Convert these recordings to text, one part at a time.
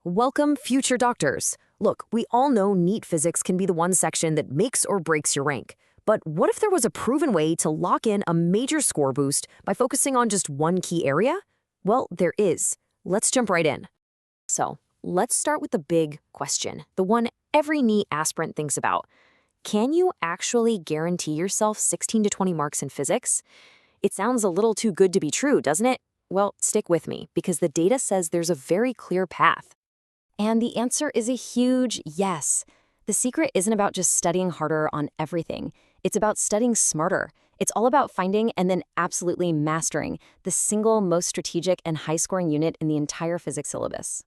Welcome, future doctors. Look, we all know NEET physics can be the one section that makes or breaks your rank. But what if there was a proven way to lock in a major score boost by focusing on just one key area? Well, there is. Let's jump right in. So, let's start with the big question, the one every NEET aspirant thinks about. Can you actually guarantee yourself 16 to 20 marks in physics? It sounds a little too good to be true, doesn't it? Well, stick with me, because the data says there's a very clear path. And the answer is a huge yes. The secret isn't about just studying harder on everything. It's about studying smarter. It's all about finding and then absolutely mastering the single most strategic and high-scoring unit in the entire physics syllabus.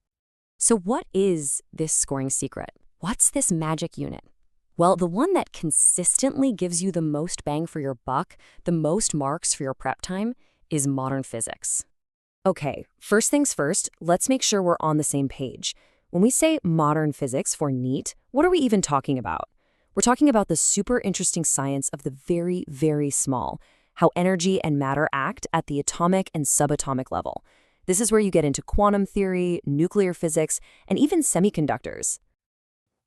So what is this scoring secret? What's this magic unit? Well, the one that consistently gives you the most bang for your buck, the most marks for your prep time, is modern physics. Okay, first things first, let's make sure we're on the same page. When we say modern physics for NEET, what are we even talking about? We're talking about the super interesting science of the very, very small, how energy and matter act at the atomic and subatomic level. This is where you get into quantum theory, nuclear physics, and even semiconductors.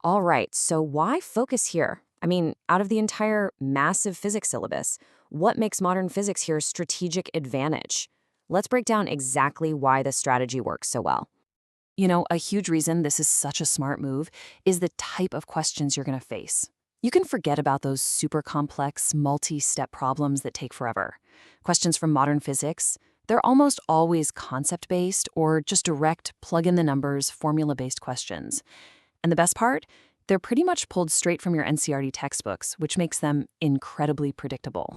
All right, so why focus here? I mean, out of the entire massive physics syllabus, what makes modern physics here a strategic advantage? Let's break down exactly why the strategy works so well. You know, a huge reason this is such a smart move is the type of questions you're going to face. You can forget about those super complex, multi-step problems that take forever. Questions from modern physics, they're almost always concept-based or just direct, plug-in-the-numbers, formula-based questions. And the best part? They're pretty much pulled straight from your NCERT textbooks, which makes them incredibly predictable.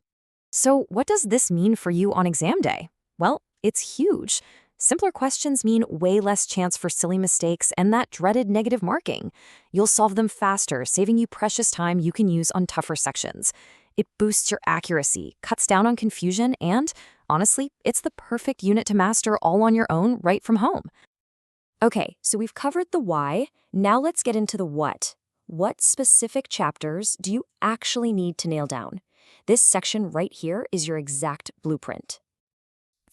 So what does this mean for you on exam day? Well, it's huge. Simpler questions mean way less chance for silly mistakes and that dreaded negative marking. You'll solve them faster, saving you precious time you can use on tougher sections. It boosts your accuracy, cuts down on confusion, and, honestly, it's the perfect unit to master all on your own right from home. Okay, so we've covered the why. Now let's get into the what. What specific chapters do you actually need to nail down? This section right here is your exact blueprint.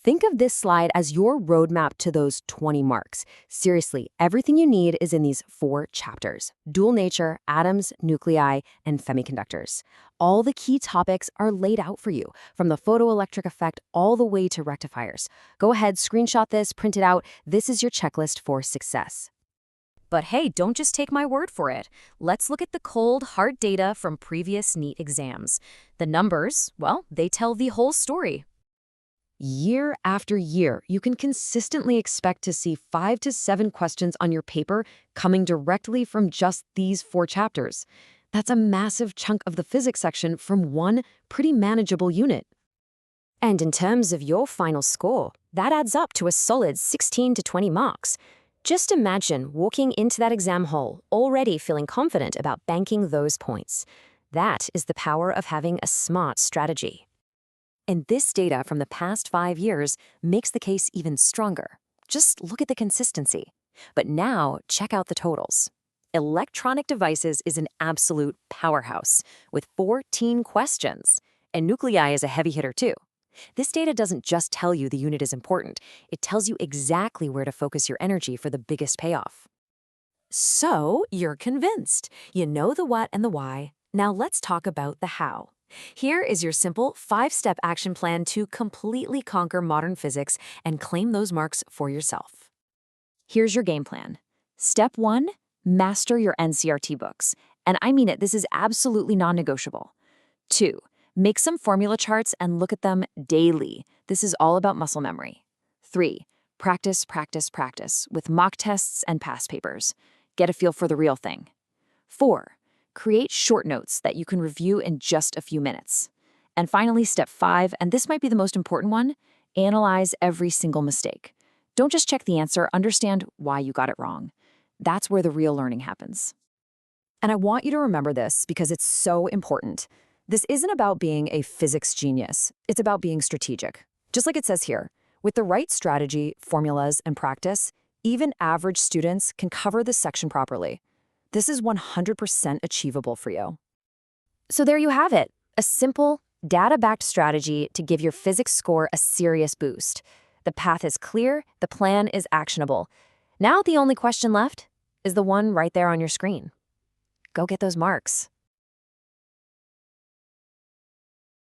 Think of this slide as your roadmap to those 20 marks. Seriously, everything you need is in these 4 chapters: dual nature, atoms, nuclei, and semiconductors. All the key topics are laid out for you, from the photoelectric effect all the way to rectifiers. Go ahead, screenshot this, print it out. This is your checklist for success. But hey, don't just take my word for it. Let's look at the cold, hard data from previous NEET exams. The numbers, well, they tell the whole story. Year after year, you can consistently expect to see 5 to 7 questions on your paper coming directly from just these 4 chapters. That's a massive chunk of the physics section from one pretty manageable unit. And in terms of your final score, that adds up to a solid 16 to 20 marks. Just imagine walking into that exam hall already feeling confident about banking those points. That is the power of having a smart strategy. And this data from the past 5 years makes the case even stronger. Just look at the consistency. But now, check out the totals. Electronic devices is an absolute powerhouse, with 14 questions. And nuclei is a heavy hitter too. This data doesn't just tell you the unit is important, it tells you exactly where to focus your energy for the biggest payoff. So, you're convinced. You know the what and the why. Now let's talk about the how. Here is your simple 5-step action plan to completely conquer modern physics and claim those marks for yourself. Here's your game plan. Step 1, master your NCERT books. And I mean it, this is absolutely non-negotiable. 2, make some formula charts and look at them daily. This is all about muscle memory. 3, practice, practice, practice with mock tests and past papers. Get a feel for the real thing. 4, create short notes that you can review in just a few minutes. And finally, step 5, and this might be the most important one, analyze every single mistake. Don't just check the answer, understand why you got it wrong. That's where the real learning happens. And I want you to remember this because it's so important. This isn't about being a physics genius. It's about being strategic. Just like it says here, with the right strategy, formulas, and practice, even average students can cover this section properly. This is 100% achievable for you. So there you have it, a simple, data-backed strategy to give your physics score a serious boost. The path is clear, the plan is actionable. Now the only question left is the one right there on your screen. Go get those marks.